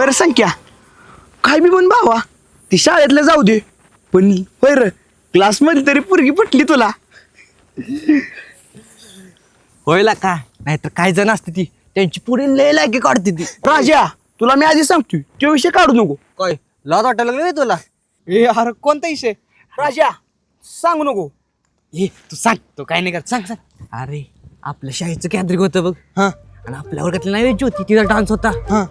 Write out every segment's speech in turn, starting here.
बरं संख्या काय बी म्हण भावा ती शाळेतलं जाऊ दे पण बरं क्लासमध्ये तरी पोरगी पटली तुला. होईल का नाहीतर काय जण असते ती त्यांची पुढे लय लायकी काढते ती. राजा तुला मी आधी सांगतोय तो विषय काढू नको. काय लाज वाटायला लागली तुला? ए अरे कोणता विषय राजा सांगू नको. ए तू सांग तो काय नाही करत सांग सांग. अरे आपल्या शाळेचं गॅदरिंग होतं बग हा आणि आपल्या वर्गातली नाही ज्योती तिचा डान्स होता. हा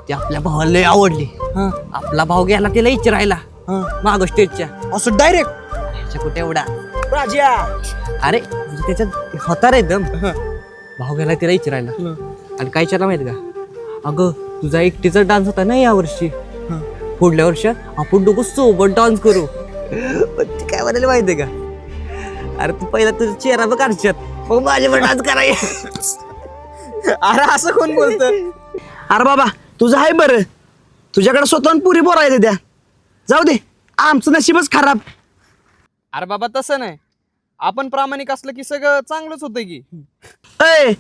ती आपल्या भावाला लय आवडली. हा आपला भाऊ गेला तिला विचारायला हा मागं स्टेजच्या. असं डायरेक्ट अरे कुठे एवढा राजा अरे म्हणजे त्याच्यात होता रे दम. भाऊ गेला तिला विचारायला आणि काय विचारला माहित का? अगं तुझा एकटीचा डान्स होता ना या वर्षी पुढल्या वर्षात आपण दोघं सोबत डान्स करू. पण ती काय म्हणाले माहितीये का? अरे तू पहिला तुझा चेहरा बघ आरशात मग माझ्यावर डान्स कराय. अरे असं कोण बोलत? अरे बाबा तुझं आहे बरं तुझ्याकडे स्वतःहून पुरी बोलायला द्या जाऊ दे आमचं नशीबच खराब. अरे बाबा तसं नाही आपण प्रामाणिक असलं की सगळं चांगलंच होतं की. अय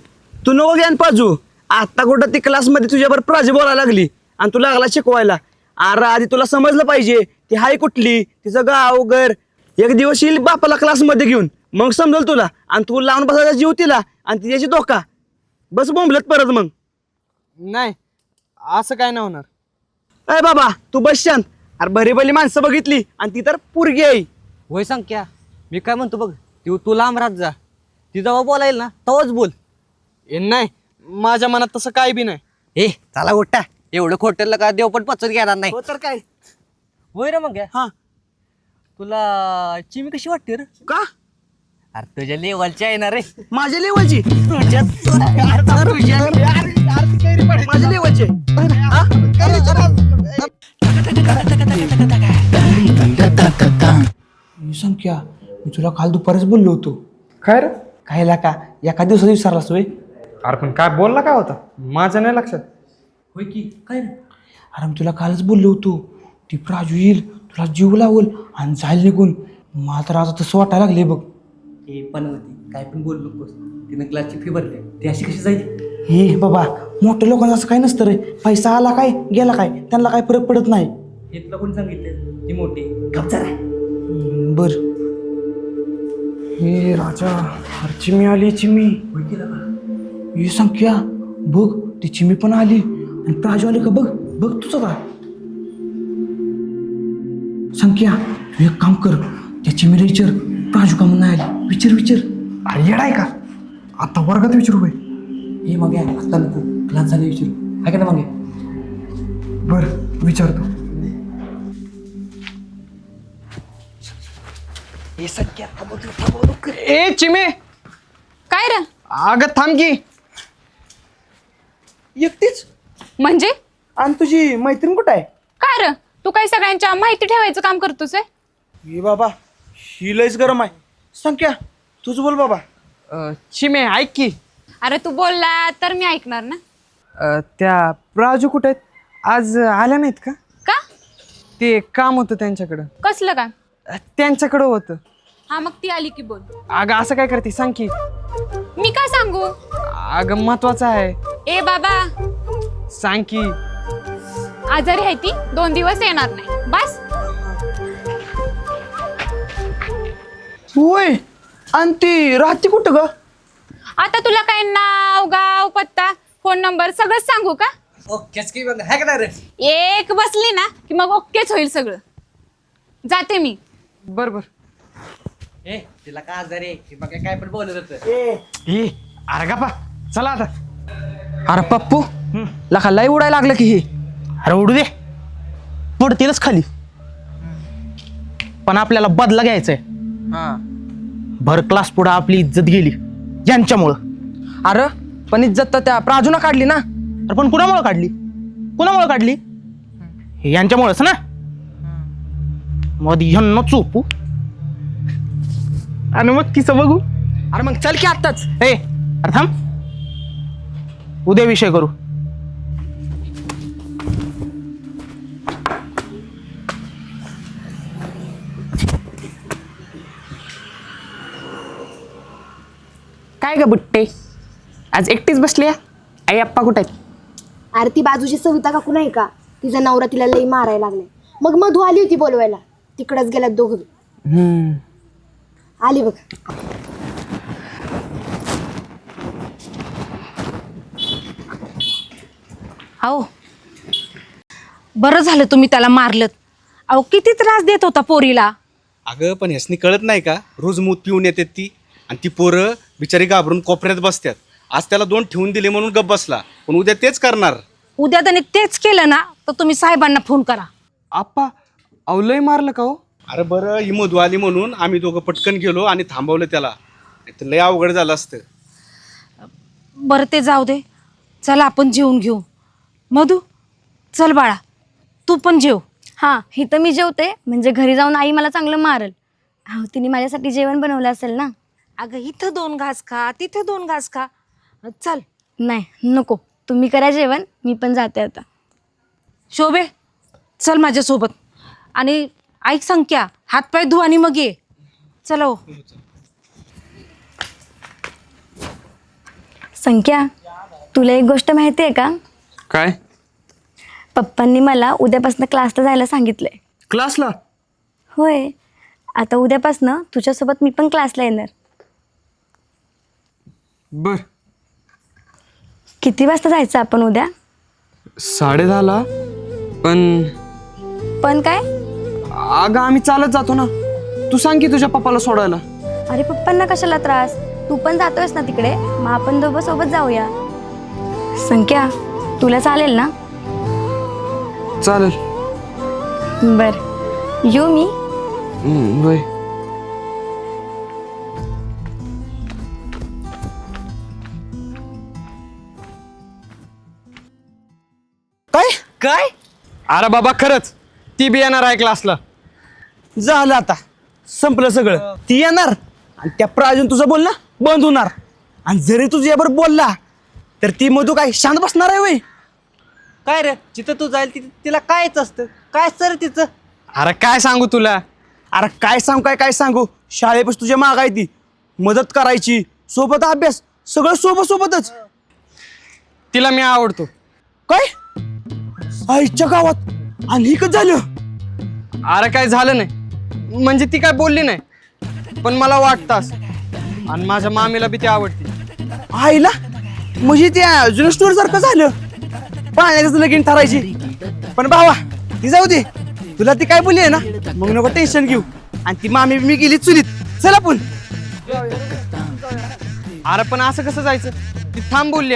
तू नको ज्ञान पाजू आता कुठं ती क्लासमध्ये तुझ्यावर प्राजी बोलायला लागली आणि तू लागला शिकवायला. अरे आधी तुला समजलं पाहिजे ती हाय कुठली तिचं गाव घर. एक दिवस येईल बापाला क्लासमध्ये घेऊन मग समजल तुला आणि तू लावून बसायचा जीव तिला आणि तिच्याशी धोका बस बोंबलत परत मग. नाही असं काय नाही होणार. अय बाबा तू बस शांत. अरे बरी बरी माणसं बघितली आणि ती तर पोरगी आहे. होय सांग क्या मी काय म्हणतो बघ तू लांब राहत जा. ती जेव्हा बोलायला ना तेव्हाच बोल. नाही माझ्या मनात तसं काय बी नाही. ए चला उठा एवढं खोटेल का देव पण पचत घेणार नाही. हो तर काय होय रे मग हा तुला चिमी कशी वाटते रे? का अरे तुझ्या लेवलची आहे ना रे. माझ्या लेवलची माझ्या लेवलची संख्या मी तुला काल दुपारच बोललो होतो. काय रे? कायला का एका दिवसात विसरलास होय? अरे पण काय बोलला काय होता माझ्या नाही लक्षात. होय की काय रे? अरे मी तुला कालच बोललो होतो ती प्राजू येईल तुला जीव लावल आणि जाईल निघून. मला तर आता तसं वाटायला लागले बघ. हे पण होती काय पण बोल नकोस. तिनं क्लासची फी भरली ती अशी कशी जाईल? हे बाबा मोठ्या लोकांचं असं काय नसतं रे. पैसा आला काय गेला काय त्यांना काय फरक पडत नाही. हे तुला कोणी सांगितलं? ती मोठी कब्जा आहे. बर हे राजा अरे चिमी आली चिमी. ही संख्या बघ ती चिमी पण आली आणि प्राजू आली का बघ बघ तुझं का. संख्या तू एक काम कर त्या चिमीला विचार प्राजू का म्हणून नाही आली. विचार विचार. अरे येडा आहे का आता वर्गात विचारू बाई. हे मग आता नको क्लास झाले विचारू आहे का ना मग. बर विचारतो. हे सगळ्या ए चिमे काय रे अगं थांब की. एकटीच म्हणजे आणि तुझी मैत्रीण कुठं आहे? काय रे तू काय सगळ्यांच्या माहिती ठेवायचं काम करतोस आहे? हे बाबा ही लयच गरम आहे. संख्या तुझ बोल बाबा. चिमे ऐक की. अरे तू बोलला तर मी ऐकणार ना. त्या प्राजू कुठे आहेत आज आल्या नाहीत का? का ते काम होतं त्यांच्याकडं. कसलं काय? त्यांच्याकडं होतं. हा मग ती आली की बोल. अगं असं काय करते सांग की. मी काय सांगू? अगं महत्वाचं आहे ए बाबा सांग की. आजारी आहे ती 2 दिवस येणार नाही बस. होय आणि ती राहते कुठं ग? आता तुला काय नाव गाव पत्ता फोन नंबर सगळंच सांगू का? ओकेच की बघ आहे का रे? एक बसली ना की मग ओकेच होईल सगळं. जाते मी. बर बर. ए तिला का आजार आहे बघ काय पण बोलत होतं. ए अरे गप्पा चला आता. अरे पप्पू लका लय उडायला लागलं की हे. अरे उडू दे पडतीलच खाली पण आपल्याला बदला घ्यायचाय. भर क्लास पुढं आपली इज्जत गेली यांच्यामुळं. अरे पण इज्जत तर त्या प्राजूनं काढली ना. अरे पण कुणामुळं काढली हे यांच्यामुळंच ना. मध्ये ह्यांना चोपू आणि मग किसं बघू. अरे मग चल की आत्ताच. ए अरे थांब उद्या विषय करू. काय ग बुट्टे आज एकटीच बसली आई आप्पा कुठे आहेत? अरे ती बाजूची सविता काकू नाही का, तिचा नवरा तिला लई मारायला लागलाय. मग मधू आली होती बोलवायला, तिकडच गेल्यात दोघं. आली बघ. अहो बरं झालं तुम्ही त्याला मारलं. अहो किती त्रास देत होता पोरीला. अगं पण ह्यासनी कळत नाही का, रोज मूत पिऊन येतात ती, आणि ती पोरं बिचारी घाबरून कोपऱ्यात बसतात. आज त्याला 2 ठेवून दिले म्हणून गप्प बसला, पण उद्या तेच करणार. उद्या त्याने तेच केलं ना तर तुम्ही साहेबांना फोन करा. आप्पा अहो लय मारलं का हो? अरे बरं, ही मधू आली म्हणून आम्ही दोघं पटकन गेलो आणि थांबवलं त्याला, नाहीतर लय अवघड झालं असतं. बरं ते जाऊ दे, चला आपण जेवून घेऊ. मधू चल बाळा तू पण जेव. हां, इथं मी जेवते, म्हणजे घरी जाऊन आई मला चांगलं मारल. हो, तिने माझ्यासाठी जेवण बनवलं असेल ना. अगं इथं 2 घास खा, तिथं 2 घास खा. चल. नाही नको, तुम्ही करा जेवण, मी पण जाते आता. शोभे चल माझ्यासोबत. आणि ऐक संख्या, हातपाय धु आणि मग ये. चला हो. संख्या, तुला एक गोष्ट माहिती आहे का? काय? पप्पांनी मला उद्यापासून क्लासला जायला सांगितलंय. क्लासला? होय, आता उद्यापासून तुझ्यासोबत मी पण क्लासला येणार. बर. किती वाजता जायचं आपण उद्या? 10:30ला. पण काय? अगं आम्ही चालत जातो ना. तू सांग की तुझ्या पप्पाला सोडायला. अरे पप्पांना कशाला त्रास, तू पण जातोयस ना तिकडे, मग आपण दोघं सोबत जाऊया. संख्या, तुला चालेल ना? चालेल. बर, येऊ मी. होय. काय काय अरे बाबा खरंच ती बी येणार आहे क्लासला. झालं आता, संपलं सगळं. ती येणार आणि त्या प्राजून तुझं बोलणं बंद होणार. आणि जरी तुझ्यावर बोलला तर ती मधू काय शांत बसणार आहे वय? काय रे, जिथं तू जाईल तिथं तिला कायच असतं, काय सर तिचं. अरे काय सांगू तुला. अरे काय सांगू, शाळेपासून तुझ्या माग आहे ती, मदत करायची, सोबत अभ्यास, सगळं सोबतच. तिला मी आवडतो. काय आईच्या गावात? आणि कच झालं? अरे काय झालं नाही, म्हणजे ती काय बोलली नाही, पण मला वाटतं असं. आणि माझ्या मामीला बी ती आवडते. आईला म्हणजे त्या जुन्या स्टोर सारखं झालं, पाण्याचं लगीन ठरायची. पण भावा ती जाऊ दे, तुला ती काय बोलली आहे ना, मग नको टेन्शन घेऊ. आणि ती मामी मी गेली चुलीत. चल आपण. अरे पण असं कसं जायचं, ती थांब बोलली.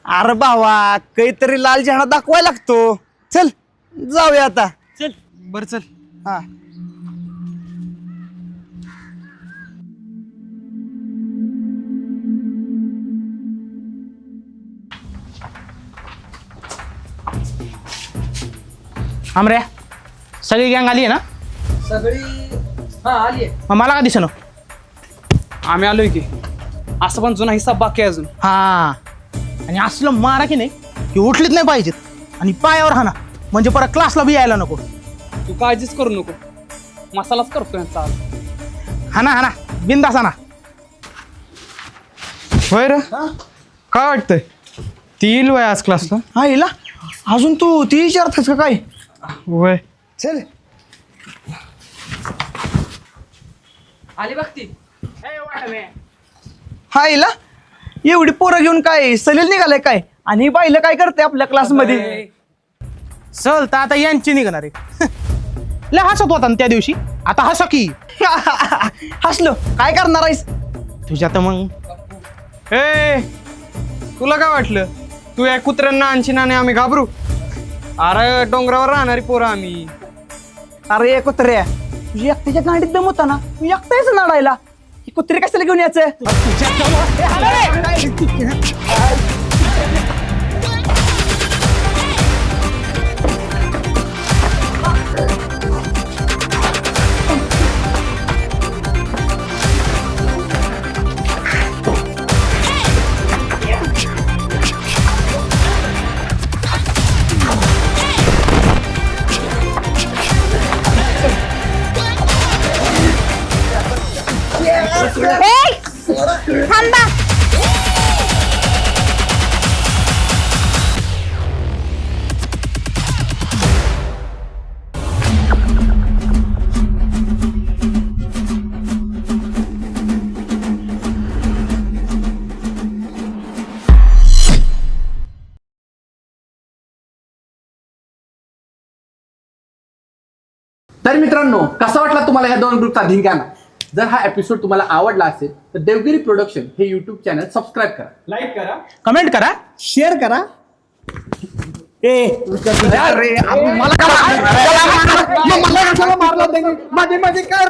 अरे भावा, काहीतरी लाल झेंडा दाखवायला लागतो. चल जाऊया आता. चल बर चल. हा. आमऱ्या सगळी गँग आली आहे ना? मग मला का दिसणं? आम्ही आलोय की, असं पण जुना हिस्सा बाकी आहे अजून. हा, आणि असलं मारा की नाही की उठलीच नाही पाहिजेत, आणि पायावर हाना, म्हणजे परत क्लासला बी यायला नको. तू काळजीच करू नको, मसालाच करतो यांचा आज. हाना बिंदास हाना. होय रे, काय वाटतंय ती येईल वय आज क्लासला? आईला अजून तू ती विचारतेस का काय? होय. चल. आली बघ ती. आईला एवढी पोरं घेऊन काय सलील निघालाय काय? आणि ही बाईला काय करते आपल्या क्लासमध्ये? चल तर आता यांची निघणार आहे. लय हसत होता ना त्या दिवशी, आता हसा की. हसलो, काय करणार आहेस? तुझ्या तर मग ए तुला काय वाटलं, तू या कुत्र्यांना आणशीन आणि आम्ही घाबरू? अरे डोंगरावर राहणारी पोरं आम्ही. अरे कुत्र्या, तुझी एकट्याच्या गाडीत दम होता ना, तू एकटायच नाडायला. ही कुत्री कशाला घेऊन यायचं? थांबा. तर मित्रांनो, कसा वाटला तुम्हाला ह्या 2 ग्रुपचा धिंगाणा? जर हा एपिसोड तुम्हाला आवडला असेल तर देवगिरी प्रोडक्शन हे युट्यूब चॅनल सबस्क्राईब करा, लाईक करा. कमेंट करा. शेअर करा. माझे काय